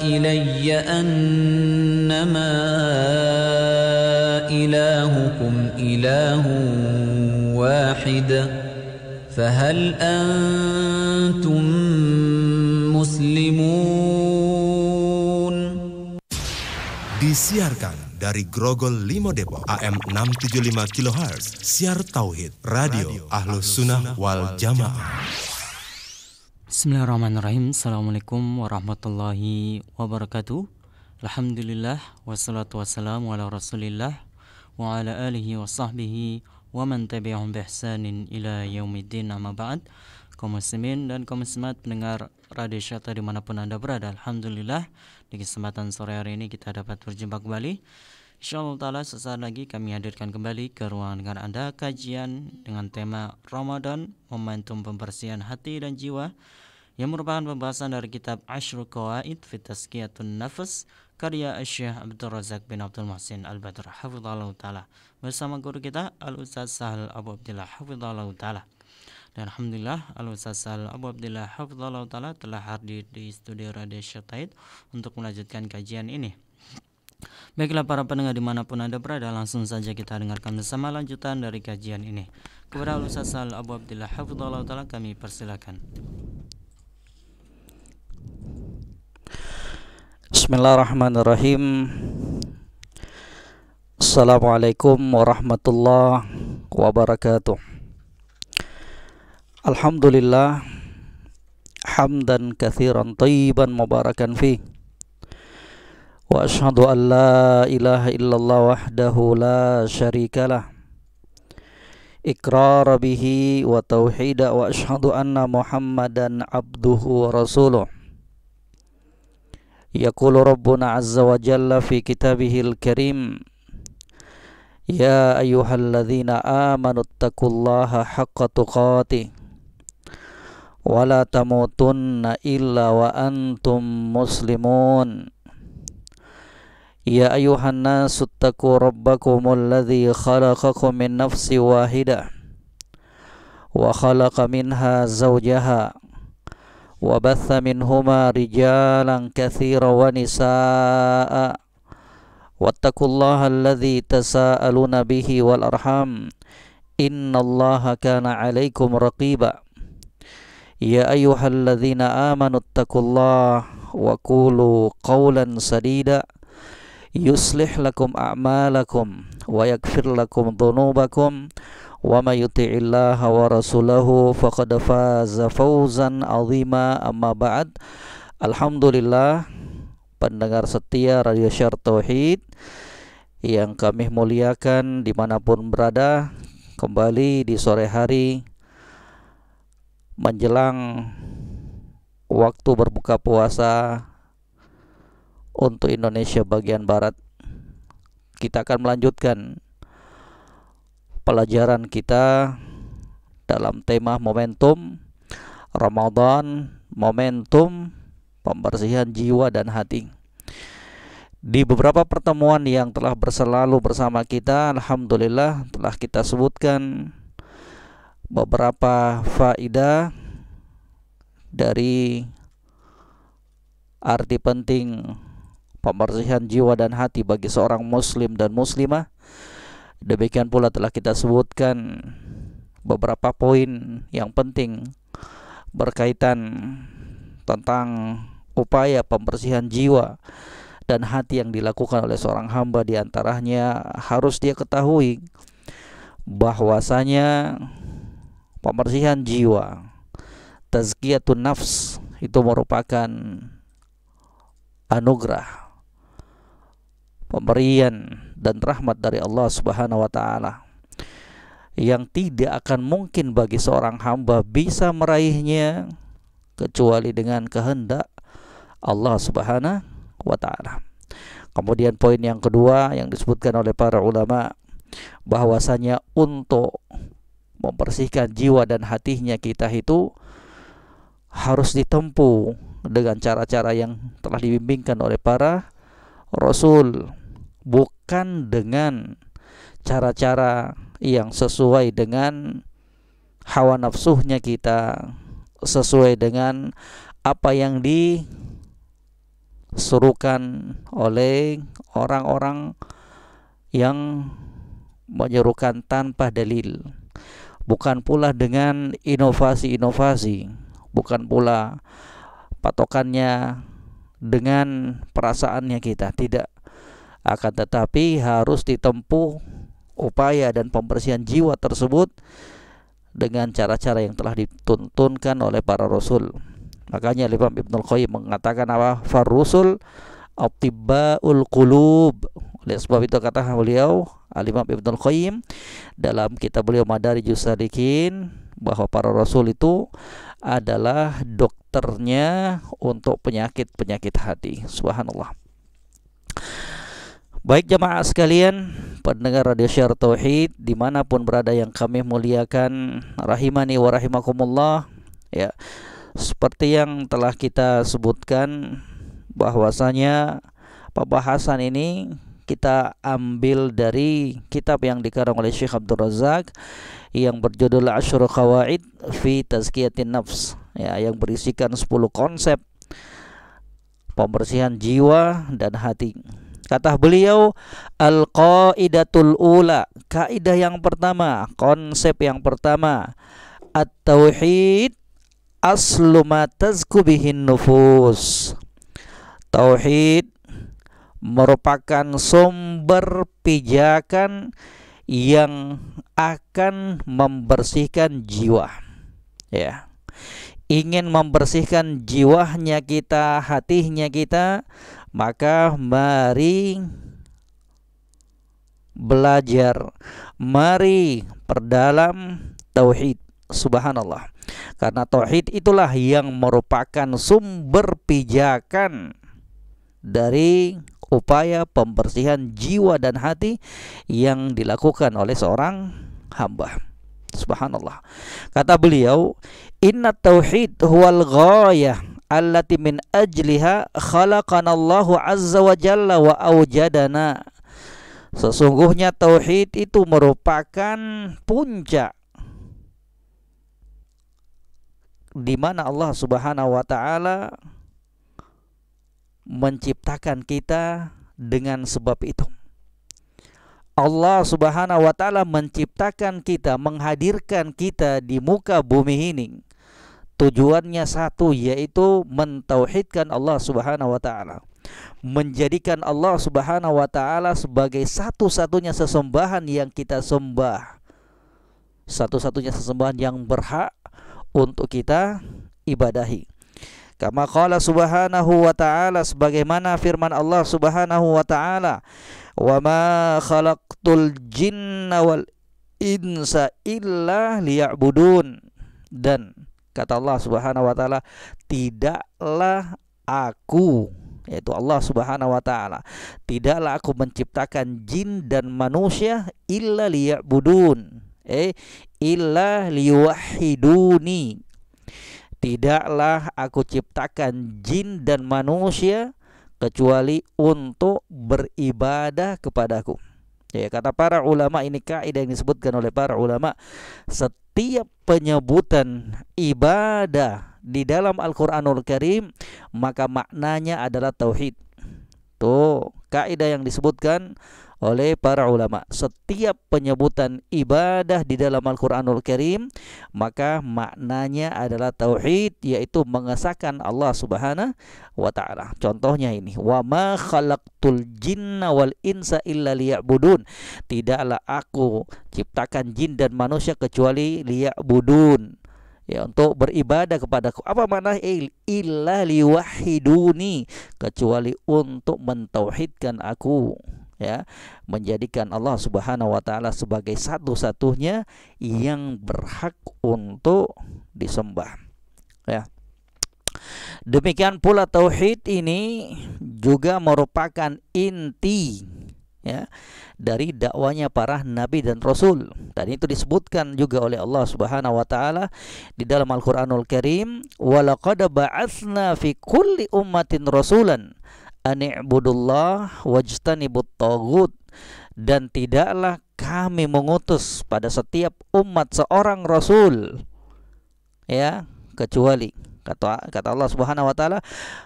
إلي أنما إلهكم إله واحد فهل أنتم مسلمون. Disiarkan dari Grogol Limo Depok AM 675 kHz Siar Tauhid Radio Ahlus Sunnah wal Jamaah. Bismillahirrahmanirrahim. Assalamualaikum warahmatullahi wabarakatuh. Alhamdulillah wassalatu wassalamu ala Rasulillah wa ala alihi wa sahbihi wa man tabi'ahum bi ihsanin ila yaumiddin, amma ba'd. Kaum muslimin dan kaum muslimat pendengar Radio Syata dimanapun Anda berada, alhamdulillah di kesempatan sore hari ini kita dapat berjumpa kembali. Insyaallah ta'ala sesaat lagi kami hadirkan kembali ke ruangan dengar Anda kajian dengan tema Ramadan, momentum pembersihan hati dan jiwa, yang merupakan pembahasan dari kitab Ashrul Qawaid fi Tazkiyatun Nafs karya Syekh Abdul Razak bin Abdul Muhsin Al-Badr hafizallahu ta'ala, bersama guru kita Al-Ustaz Sahal Abu Abdillah hafizallahu ta'ala. Dan alhamdulillah Al-Ustaz Sahal Abu Abdillah hafizallahu ta'ala telah hadir di studio Radio Syata untuk melanjutkan kajian ini. Baiklah para pendengar dimanapun Anda berada, langsung saja kita dengarkan bersama lanjutan dari kajian ini. Kepada Al-Ustaz Sahal Abu Abdillah hafizallahu ta'ala kami persilakan. Bismillahirrahmanirrahim. Assalamualaikum warahmatullahi wabarakatuh. Alhamdulillah hamdan katsiran thayyiban mubarakan fi. Wa asyhadu an la ilaha illallah wahdahu la syarikalah. Iqrar bihi wa tauhida wa asyhadu anna Muhammadan abduhu wa rasuluh. Yaqulu Rabbuna azza wa jalla fi kitabihil karim. Ya ayyuhalladzina amanu taqullaha haqqa tuqatih wa la tamutunna illa wa antum muslimun. Ya ayyuhan nasu taqu rabbakumul ladzi khalaqakum min nafsin wahidah wa khalaqa minha zawjaha wa batha minhuma rijalan katsiran wa nisaa wattaqullaha alladzi tasaaluna bihi wal arham innallaha kana 'alaikum raqiba. Ya ayyuhalladzina amanu taqullaha wa qulu qawlan sadida yuslih lakum a'malakum wa yaghfir lakum dhunubakum wa may yuti'illaha wa rasulahu faqad faza fawzan 'azima, amma ba'd. Alhamdulillah pendengar setia Radio Syar Tauhid yang kami muliakan dimanapun berada, kembali di sore hari menjelang waktu berbuka puasa untuk Indonesia bagian barat, kita akan melanjutkan pelajaran kita dalam tema momentum Ramadan, momentum pembersihan jiwa dan hati. Di beberapa pertemuan yang telah berselalu bersama kita, alhamdulillah telah kita sebutkan beberapa faedah dari arti penting pembersihan jiwa dan hati bagi seorang muslim dan muslimah. Demikian pula telah kita sebutkan beberapa poin yang penting berkaitan tentang upaya pembersihan jiwa dan hati yang dilakukan oleh seorang hamba. Di antaranya harus dia ketahui bahwasanya pembersihan jiwa, tazkiyatun nafs, itu merupakan anugerah, pemberian dan rahmat dari Allah Subhanahu wa taala yang tidak akan mungkin bagi seorang hamba bisa meraihnya kecuali dengan kehendak Allah Subhanahu wa taala. Kemudian poin yang kedua yang disebutkan oleh para ulama, bahwasanya untuk membersihkan jiwa dan hatinya kita itu harus ditempuh dengan cara-cara yang telah dibimbingkan oleh para rasul, bukan dengan cara-cara yang sesuai dengan hawa nafsunya kita, sesuai dengan apa yang diserukan oleh orang-orang yang menyerukan tanpa dalil, bukan pula dengan inovasi-inovasi, bukan pula patokannya dengan perasaannya kita, tidak. Akan tetapi harus ditempuh upaya dan pembersihan jiwa tersebut dengan cara-cara yang telah dituntunkan oleh para rasul. Makanya Imam Ibnul Qayyim mengatakan apa? Farrusul atibbaul qulub. Oleh sebab itu kata beliau Al-Imam Ibnul Qayyim dalam kitab beliau Madarijus Salikin bahwa para rasul itu adalah dokternya untuk penyakit-penyakit hati. Subhanallah. Baik jamaah sekalian, pendengar Radio Syiar Tauhid dimanapun berada yang kami muliakan, rahimani wa rahimakumullah. Ya, seperti yang telah kita sebutkan bahwasanya pembahasan ini kita ambil dari kitab yang dikarang oleh Syekh Abdul Razak yang berjudul Asyru Qawaid fi Tazkiyatin Nafs, ya, yang berisikan 10 konsep pembersihan jiwa dan hati. Kata beliau, al-qaidatul ula, kaidah yang pertama, konsep yang pertama, at-tauhid aslu ma tazku bihin nufus. Tauhid merupakan sumber pijakan yang akan membersihkan jiwa. Ya. Ingin membersihkan jiwanya kita, hatinya kita, maka mari belajar, mari perdalam tauhid. Subhanallah. Karena tauhid itulah yang merupakan sumber pijakan dari upaya pembersihan jiwa dan hati yang dilakukan oleh seorang hamba. Subhanallah. Kata beliau, inna tauhid huwal ghayah allati min ajliha khalaqanallahu azza wa jalla wa awjadana. Sesungguhnya tauhid itu merupakan puncak di mana Allah Subhanahu wa taala menciptakan kita dengan sebab itu. Allah Subhanahu wa taala menciptakan kita, menghadirkan kita di muka bumi ini. Tujuannya satu, yaitu mentauhidkan Allah Subhanahu wa taala. Menjadikan Allah Subhanahu wa taala sebagai satu-satunya sesembahan yang kita sembah. Satu-satunya sesembahan yang berhak untuk kita ibadahi. Kama qala Subhanahu wa ta'ala, sebagaimana firman Allah Subhanahu wa ta'ala, wa ma khalaqtul jinna wal insa illa liya'budun. Dan kata Allah Subhanahu wa ta'ala, tidaklah aku, yaitu Allah Subhanahu wa ta'ala, tidaklah aku menciptakan jin dan manusia illa liya'budun, illa liyuwahhiduni. Tidaklah aku ciptakan jin dan manusia kecuali untuk beribadah kepadaku. Ya, kata para ulama, ini kaidah yang disebutkan oleh para ulama, setiap penyebutan ibadah di dalam Al-Qur'anul Karim maka maknanya adalah tauhid. Tuh, kaidah yang disebutkan oleh para ulama. Setiap penyebutan ibadah di dalam Al-Qur'anul Karim maka maknanya adalah tauhid, yaitu mengesahkan Allah Subhanahu wa taala. Contohnya ini, wa ma khalaqtul jinna wal insa illa liya'budun. Tidaklah aku ciptakan jin dan manusia kecuali liya'budun, ya, untuk beribadah kepadaku. Apa makna illa liwahiduni? Kecuali untuk mentauhidkan aku, ya, menjadikan Allah Subhanahu wa taala sebagai satu-satunya yang berhak untuk disembah, ya. Demikian pula tauhid ini juga merupakan inti, ya, dari dakwanya para nabi dan rasul. Dan itu disebutkan juga oleh Allah Subhanahu wa taala di dalam Al-Qur'anul Karim, wa laqad ba'atsna fi kulli ummatin rasulan ani'budullah wajtanibut taghut. Dan tidaklah kami mengutus pada setiap umat seorang rasul, ya, kecuali Kata Allah Subhanahu wa taala,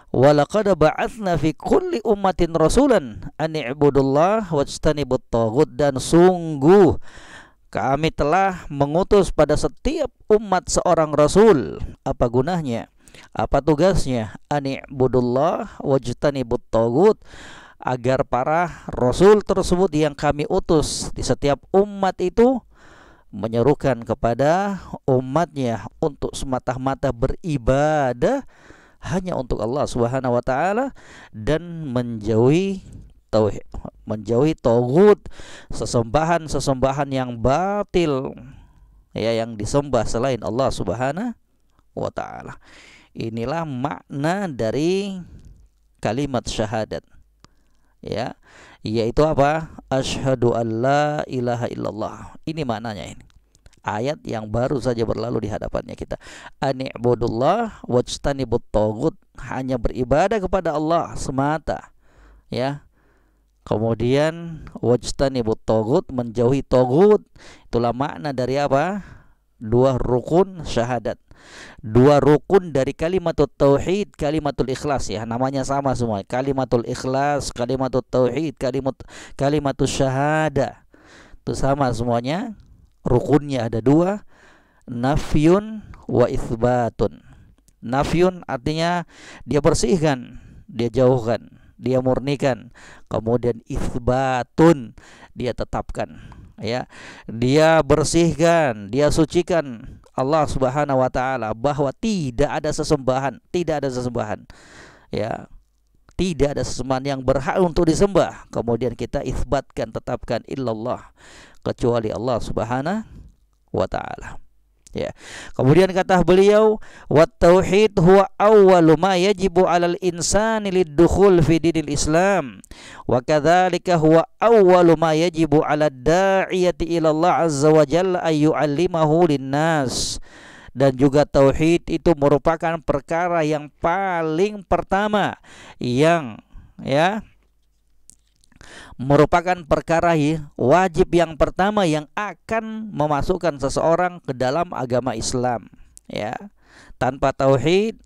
"Wa laqad ba'atsna fi kulli ummatin rasulan an i'budullah wajtanibut taghut." Dan sungguh kami telah mengutus pada setiap umat seorang rasul. Apa gunanya? Apa tugasnya? An i'budullah wajtanibut taghut, agar para rasul tersebut yang kami utus di setiap umat itu menyerukan kepada umatnya untuk semata-mata beribadah hanya untuk Allah Subhanahu wa taala dan menjauhi tauhid, menjauhi taghut, sesembahan yang batil, ya, yang disembah selain Allah Subhanahu wa taala. Inilah makna dari kalimat syahadat, ya, yaitu apa? Asyhadu alla ilaha illallah. Ini maknanya ini. Ayat yang baru saja berlalu di hadapannya kita. Ani'budullah wajtanibut taghut, hanya beribadah kepada Allah semata, ya. Kemudian wajtanibut taghut, menjauhi taghut. Itulah makna dari apa? Dua rukun syahadat. Dua rukun dari kalimatul tauhid, kalimatul ikhlas, ya, namanya sama semua. Kalimatul ikhlas, kalimatul tauhid, kalimatul syahada. Itu sama semuanya. Rukunnya ada dua, nafyun wa itsbatun. Nafyun artinya dia bersihkan, dia jauhkan, dia murnikan. Kemudian itsbatun, dia tetapkan, ya. Dia bersihkan, dia sucikan Allah Subhanahu wa taala bahwa tidak ada sesembahan, ya. Tidak ada sesembahan yang berhak untuk disembah. Kemudian kita itsbatkan, tetapkan, illallah, kecuali Allah Subhanahu wa taala. Ya. Kemudian kata beliau, wat tauhid huwa awwalu ma yajibu 'alal insani lid-dukhul fi dinil Islam. Wa kadzalika huwa awwalu ma yajibu 'alad da'iyati ila Allah azza wa jalla ay yu'allimahu lin-nas. Dan juga tauhid itu merupakan perkara yang paling pertama, yang, ya, merupakan perkara wajib yang pertama yang akan memasukkan seseorang ke dalam agama Islam, ya. Tanpa tauhid,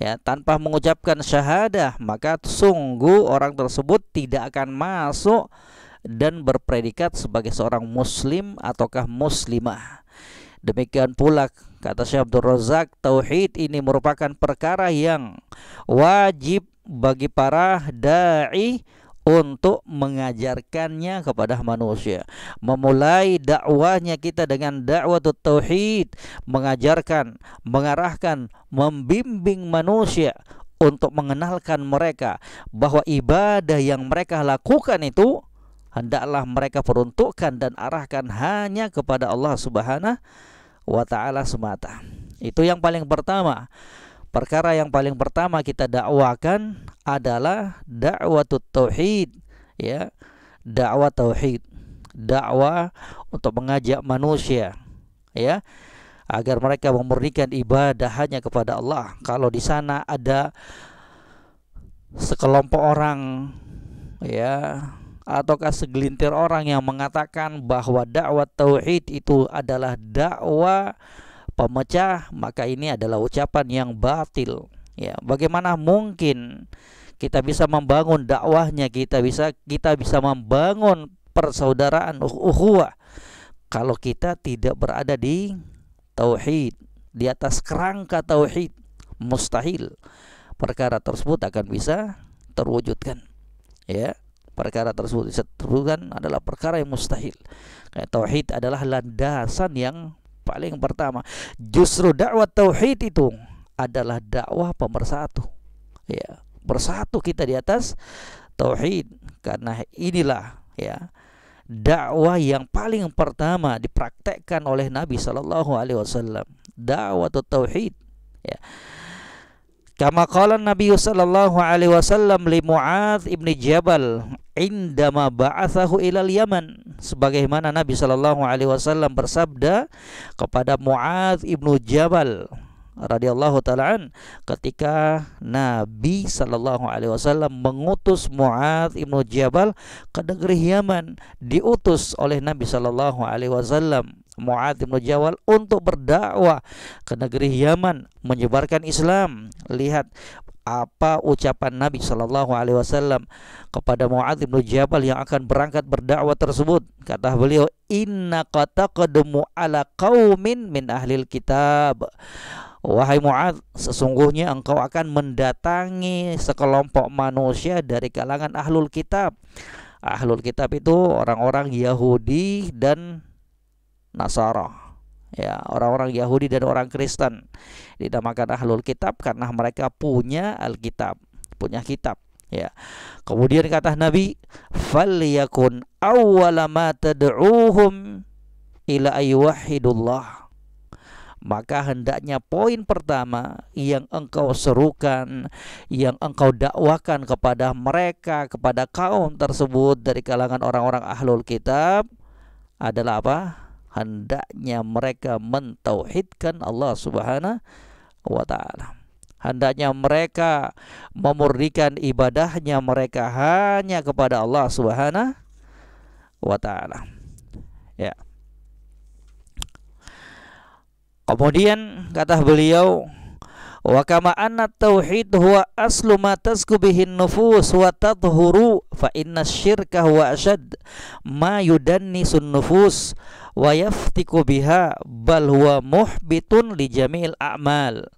ya, tanpa mengucapkan syahadah, maka sungguh orang tersebut tidak akan masuk dan berpredikat sebagai seorang muslim ataukah muslimah. Demikian pula kata Syekh Abdul Razak, tauhid ini merupakan perkara yang wajib bagi para dai untuk mengajarkannya kepada manusia. Memulai dakwahnya kita dengan dakwatut tauhid, mengajarkan, mengarahkan, membimbing manusia untuk mengenalkan mereka bahwa ibadah yang mereka lakukan itu hendaklah mereka peruntukkan dan arahkan hanya kepada Allah Subhanahu wa taala semata. Itu yang paling pertama. Perkara yang paling pertama kita dakwakan adalah dakwatut tauhid, ya. Dakwah tauhid, dakwah untuk mengajak manusia, ya, agar mereka memurnikan ibadah hanya kepada Allah. Kalau di sana ada sekelompok orang, ya, ataukah segelintir orang yang mengatakan bahwa dakwah tauhid itu adalah dakwah pemecah, maka ini adalah ucapan yang batil, ya. Bagaimana mungkin kita bisa membangun dakwahnya, kita bisa membangun persaudaraan ukhuwah kalau kita tidak berada di tauhid, di atas kerangka tauhid? Mustahil perkara tersebut akan bisa terwujudkan, ya. Perkara tersebut bisa terwujudkan adalah perkara yang mustahil. Tauhid adalah landasan yang paling pertama. Justru dakwah tauhid itu adalah dakwah pemersatu, ya. Bersatu kita di atas tauhid, karena inilah, ya, dakwah yang paling pertama dipraktekkan oleh Nabi sallallahu alaihi wasallam, dakwah tauhid, ya. Kama qala Nabi sallallahu alaihi wasallam li Mu'adz ibn Jabal indama ba'athahu ilal Yaman, sebagaimana Nabi sallallahu alaihi wasallam bersabda kepada Mu'adz ibn Jabal radhiyallahu taala an, ketika Nabi sallallahu alaihi wasallam mengutus Mu'adz ibn Jabal ke negeri Yaman, diutus oleh Nabi sallallahu alaihi wasallam Mu'adz bin Jabal untuk berdakwah ke negeri Yaman, menyebarkan Islam. Lihat apa ucapan Nabi Shallallahu Alaihi Wasallam kepada Mu'adz bin Jabal yang akan berangkat berdakwah tersebut. Kata beliau, innaka taqaddamu ala qaumin min ahlil kitab. Wahai Mu'adz, sesungguhnya engkau akan mendatangi sekelompok manusia dari kalangan ahlul kitab. Ahlul kitab itu orang-orang Yahudi dan Nasara. Ya, orang-orang Yahudi dan orang Kristen dinamakan ahlul kitab karena mereka punya Alkitab, punya kitab. Ya. Kemudian kata Nabi, "Falyakun awwala ma tad'uuhum ila ayyuhidullah." Maka hendaknya poin pertama yang engkau serukan, yang engkau dakwakan kepada mereka, kepada kaum tersebut dari kalangan orang-orang ahlul kitab adalah apa? Hendaknya mereka mentauhidkan Allah Subhanahu wa ta'ala. Hendaknya mereka memurnikan ibadahnya mereka hanya kepada Allah Subhanahu wa ta'ala. Ya. Kemudian kata beliau, wa kama anna tauhid huwa aslu ma tazku bihin nufus wa tadhuru fa inna syirka huwa ashad ma yudannisun nufus wa yaftiku biha bal huwa muhbitun li jami'il a'mal.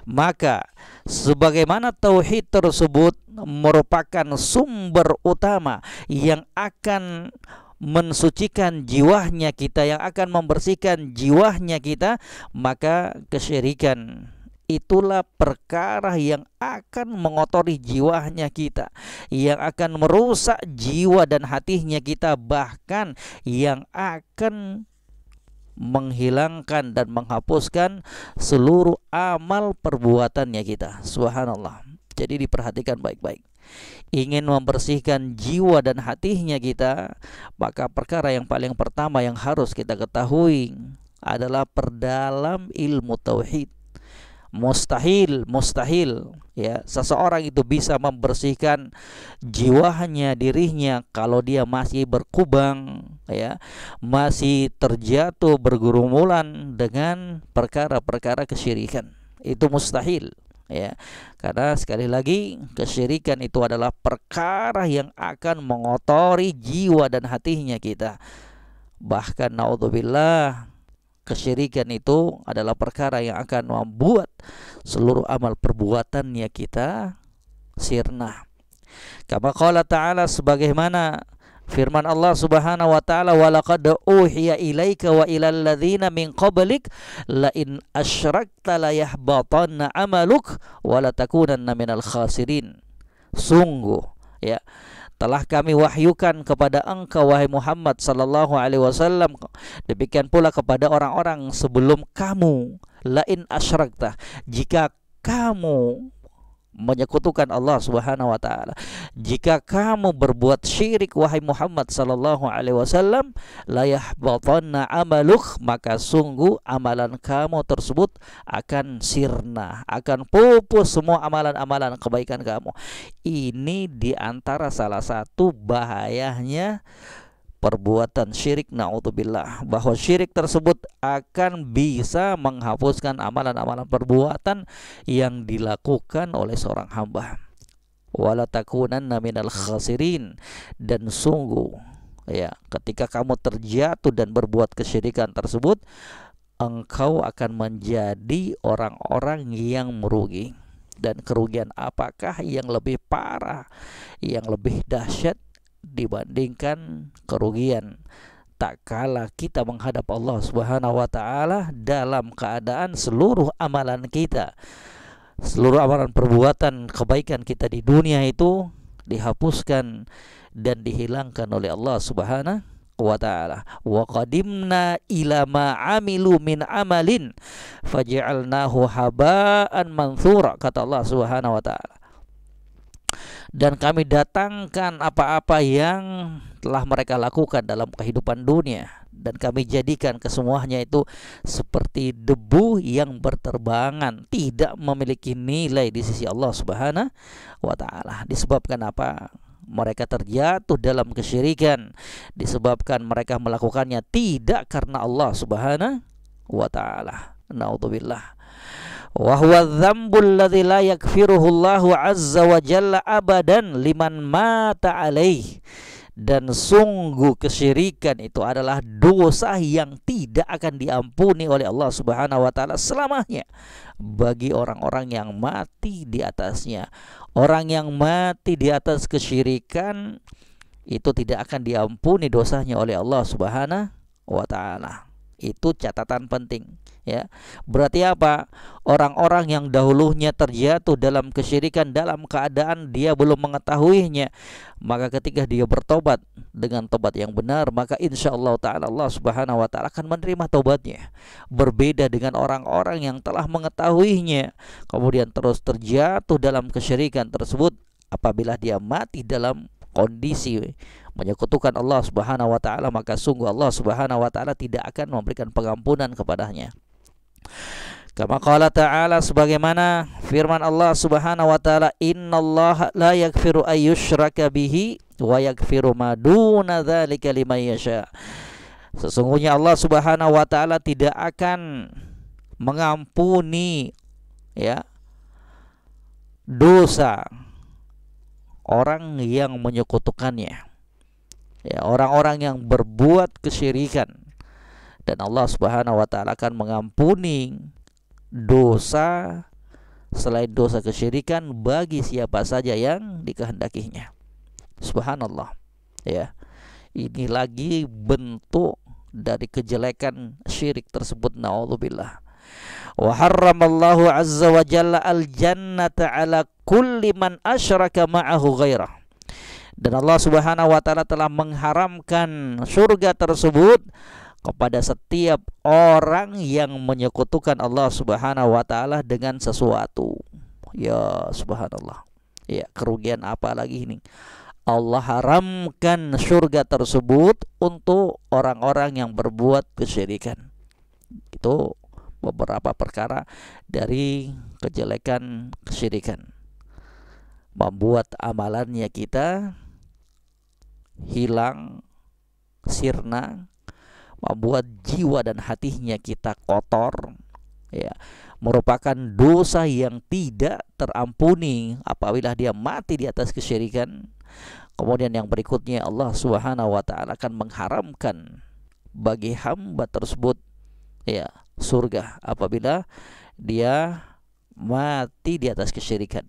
Maka sebagaimana tauhid tersebut merupakan sumber utama yang akan mensucikan jiwanya kita, yang akan membersihkan jiwanya kita, maka kesyirikan itulah perkara yang akan mengotori jiwanya kita, yang akan merusak jiwa dan hatinya kita, bahkan yang akan menghilangkan dan menghapuskan seluruh amal perbuatannya kita. Subhanallah. Jadi diperhatikan baik-baik. Ingin membersihkan jiwa dan hatinya kita, maka perkara yang paling pertama yang harus kita ketahui adalah perdalam ilmu tauhid. Mustahil ya seseorang itu bisa membersihkan jiwanya, dirinya, kalau dia masih berkubang, ya, masih terjatuh bergurumulan dengan perkara-perkara kesyirikan. Itu mustahil. Ya, karena sekali lagi kesyirikan itu adalah perkara yang akan mengotori jiwa dan hatinya kita. Bahkan naudzubillah, kesyirikan itu adalah perkara yang akan membuat seluruh amal perbuatannya kita sirna. Kama qala ta'ala, sebagaimana firman Allah Subhanahu wa ta'ala, wa laqad uhiya ilaika wa ilal ladzina min qablik la in asyrakta la yahbatanna amaluk wa la takunanna minal khasirin. Sungguh, ya, telah kami wahyukan kepada engkau wahai Muhammad sallallahu alaihi wasallam, demikian pula kepada orang-orang sebelum kamu, la in asyrakta, jika kamu menyekutukan Allah Subhanahu wa taala, jika kamu berbuat syirik wahai Muhammad sallallahu alaihi wasallam, la yahbatanna amaluk, maka sungguh amalan kamu tersebut akan sirna, akan pupus semua amalan-amalan kebaikan kamu. Ini diantara salah satu bahayanya perbuatan syirik, naudzubillah, bahwa syirik tersebut akan bisa menghapuskan amalan-amalan perbuatan yang dilakukan oleh seorang hamba. Wala takunanna minal khasirin, dan sungguh, ya, ketika kamu terjatuh dan berbuat kesyirikan tersebut, engkau akan menjadi orang-orang yang merugi. Dan kerugian apakah yang lebih parah, yang lebih dahsyat dibandingkan kerugian tak kala kita menghadap Allah Subhanahu wa taala dalam keadaan seluruh amalan kita, seluruh amalan perbuatan kebaikan kita di dunia itu dihapuskan dan dihilangkan oleh Allah Subhanahu wa ta'ala. Wa qadimna ila ma amilu min amalin faj'alnahu haba'an manthura, kata Allah Subhanahu wa ta'ala. Dan kami datangkan apa-apa yang telah mereka lakukan dalam kehidupan dunia, dan kami jadikan kesemuanya itu seperti debu yang berterbangan, tidak memiliki nilai di sisi Allah Subhanahu wa ta'ala. Disebabkan apa? mereka terjatuh dalam kesyirikan disebabkan mereka melakukannya tidak karena Allah Subhanahu wa taala. Naudzubillah. Wa huwa dzambul ladzi la yakfiruhu Allahu azza wa jalla abadan liman mata alaih. Dan sungguh kesyirikan itu adalah dosa yang tidak akan diampuni oleh Allah Subhanahu wa taala selamanya bagi orang-orang yang mati di atasnya. Orang yang mati di atas kesyirikan itu tidak akan diampuni dosanya oleh Allah Subhanahu wa taala. Itu catatan penting, ya. Berarti apa? Orang-orang yang dahulunya terjatuh dalam kesyirikan dalam keadaan dia belum mengetahuinya, maka ketika dia bertobat dengan tobat yang benar, maka insyaallah taala Allah Subhanahu wa taala akan menerima tobatnya. Berbeda dengan orang-orang yang telah mengetahuinya kemudian terus terjatuh dalam kesyirikan tersebut, apabila dia mati dalam kondisi menyekutukan Allah Subhanahu wa taala, maka sungguh Allah Subhanahu wa taala tidak akan memberikan pengampunan kepadanya. Kama qala ta'ala, sebagaimana firman Allah Subhanahu wa taala, innallaha la yaghfiru ayyushraka bihi wa yaghfiru ma duna dzalika liman yasha. Sesungguhnya Allah Subhanahu wa taala tidak akan mengampuni, ya, dosa orang yang menyekutukannya, ya, orang-orang yang berbuat kesyirikan, dan Allah Subhanahu wa taala akan mengampuni dosa selain dosa kesyirikan bagi siapa saja yang dikehendakinya. Subhanallah, ya. Ini lagi bentuk dari kejelekan syirik tersebut, naudzubillah. Wa harramallahu azza wa jalla al-jannata ala kulli man asyraka ma'ahu ghairah. Dan Allah Subhanahu wa taala telah mengharamkan surga tersebut kepada setiap orang yang menyekutukan Allah Subhanahu wa taala dengan sesuatu. Ya subhanallah. Ya, kerugian apa lagi ini? Allah haramkan surga tersebut untuk orang-orang yang berbuat kesyirikan. Itu beberapa perkara dari kejelekan kesyirikan, membuat amalannya kita hilang, sirna, membuat jiwa dan hatinya kita kotor, ya, merupakan dosa yang tidak terampuni apabila dia mati di atas kesyirikan. Kemudian yang berikutnya, Allah Subhanahu wa taala akan mengharamkan bagi hamba tersebut, ya, surga apabila dia mati di atas kesyirikan.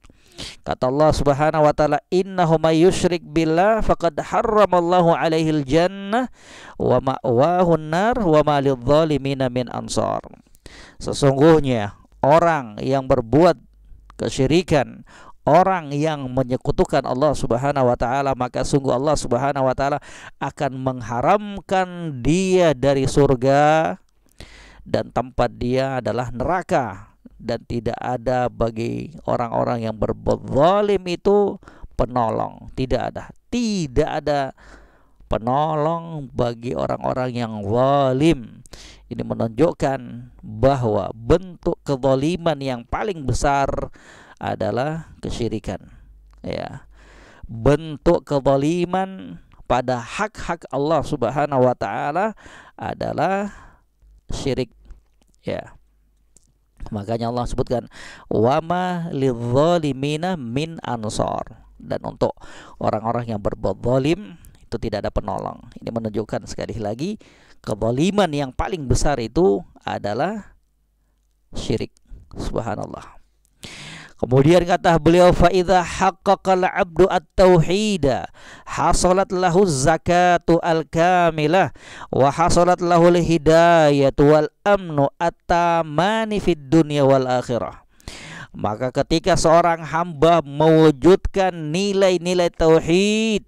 Kata Allah Subhanahu wa taala, innahu may yusyrik billah faqad harramallahu alaihil jannah wa ma'wahun nar wa ma lidh-dhalimina min ansar. Sesungguhnya orang yang berbuat kesyirikan, orang yang menyekutukan Allah Subhanahu wa taala, maka sungguh Allah Subhanahu wa taala akan mengharamkan dia dari surga, dan tempat dia adalah neraka, dan tidak ada bagi orang-orang yang berbuat zalim itu penolong. Tidak ada penolong bagi orang-orang yang zalim. Ini menunjukkan bahwa bentuk kezaliman yang paling besar adalah kesyirikan, ya. Bentuk kezaliman pada hak-hak Allah Subhanahu wa taala adalah syirik, ya. Makanya Allah sebutkan wama lidzalimina min ansar, dan untuk orang-orang yang berbuat zalim itu tidak ada penolong. Ini menunjukkan sekali lagi kezaliman yang paling besar itu adalah syirik. Subhanallah. Kemudian kata beliau, fa idza haqqaqal 'abdu at-tauhid hasalat lahu zakatu al-kamilah wa hasalat lahu al-hidayatu wal amnu at-tamani fid dunya wal akhirah. Maka ketika seorang hamba mewujudkan nilai-nilai tauhid,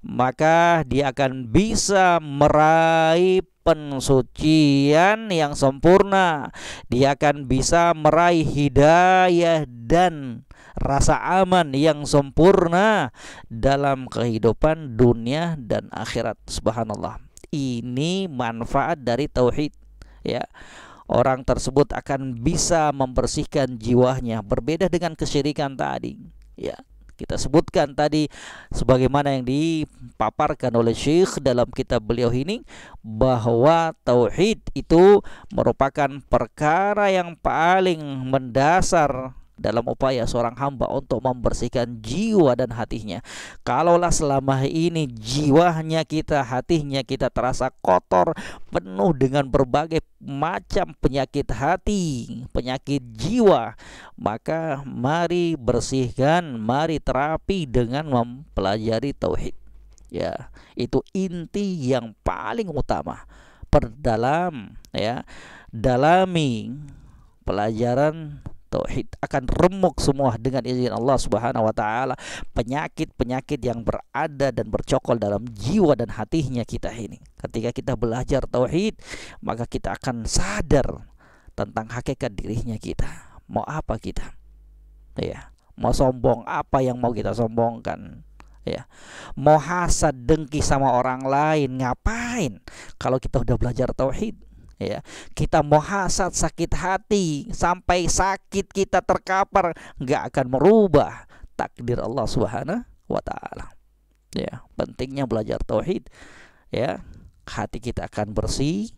maka dia akan bisa meraih pensucian yang sempurna. Dia akan bisa meraih hidayah dan rasa aman yang sempurna dalam kehidupan dunia dan akhirat. Subhanallah. Ini manfaat dari tauhid, ya. Orang tersebut akan bisa membersihkan jiwanya, berbeda dengan kesyirikan tadi, ya. Kita sebutkan tadi sebagaimana yang dipaparkan oleh Syekh dalam kitab beliau ini, bahwa tauhid itu merupakan perkara yang paling mendasar dalam upaya seorang hamba untuk membersihkan jiwa dan hatinya. Kalaulah selama ini jiwanya kita, hatinya kita terasa kotor, penuh dengan berbagai macam penyakit hati, penyakit jiwa, maka mari bersihkan, mari terapi dengan mempelajari tauhid. Ya, itu inti yang paling utama. Perdalam, ya, dalami pelajaran tauhid, akan remuk semua dengan izin Allah Subhanahu wa taala penyakit-penyakit yang berada dan bercokol dalam jiwa dan hatinya kita ini. Ketika kita belajar tauhid, maka kita akan sadar tentang hakikat dirinya kita. Mau apa kita? Ya, mau sombong, apa yang mau kita sombongkan? Ya, mau hasad dengki sama orang lain, ngapain kalau kita udah belajar tauhid? Ya, kita mau hasad, sakit hati, sampai sakit kita terkapar, nggak akan merubah takdir Allah Subhanahu wa taala. Ya, pentingnya belajar tauhid. Ya, hati kita akan bersih,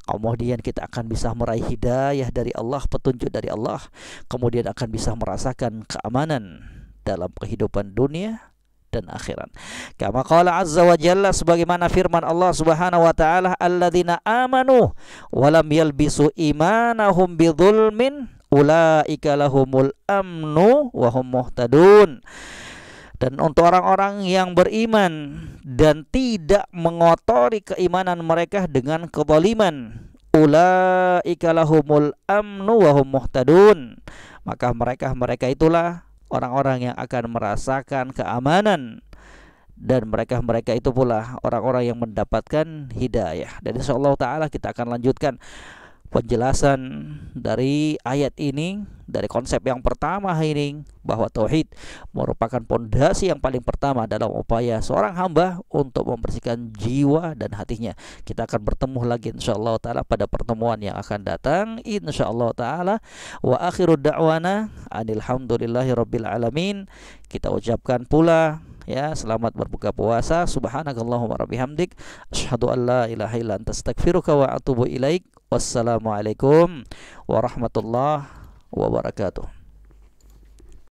kemudian kita akan bisa meraih hidayah dari Allah, petunjuk dari Allah, kemudian akan bisa merasakan keamanan dalam kehidupan dunia dan akhirat. Kama qala azza wa jalla, sebagaimana firman Allah Subhanahu wa taala, alladzina amanu wa lam yalbisu imanahum bidzulmin ulaika lahumul amnu wa hum muhtadun. Dan untuk orang-orang yang beriman dan tidak mengotori keimanan mereka dengan kezaliman, ulaika lahumul amnu wa hum muhtadun, maka mereka itulah orang-orang yang akan merasakan keamanan, dan mereka itu pula orang-orang yang mendapatkan hidayah. Dan insyaallah taala kita akan lanjutkan penjelasan dari ayat ini, dari konsep yang pertama ini, bahwa tauhid merupakan pondasi yang paling pertama dalam upaya seorang hamba untuk membersihkan jiwa dan hatinya. Kita akan bertemu lagi insyaallah taala pada pertemuan yang akan datang insyaallah taala. Wa akhiru da'wana alhamdulillahirabbil alamin. Kita ucapkan pula, ya, selamat berbuka puasa. Subhanakallahumma rabbihamdik, asyhadu an la ilaha illa anta astaghfiruka wa atubu ilaik. Wassalamualaikum warahmatullahi wabarakatuh.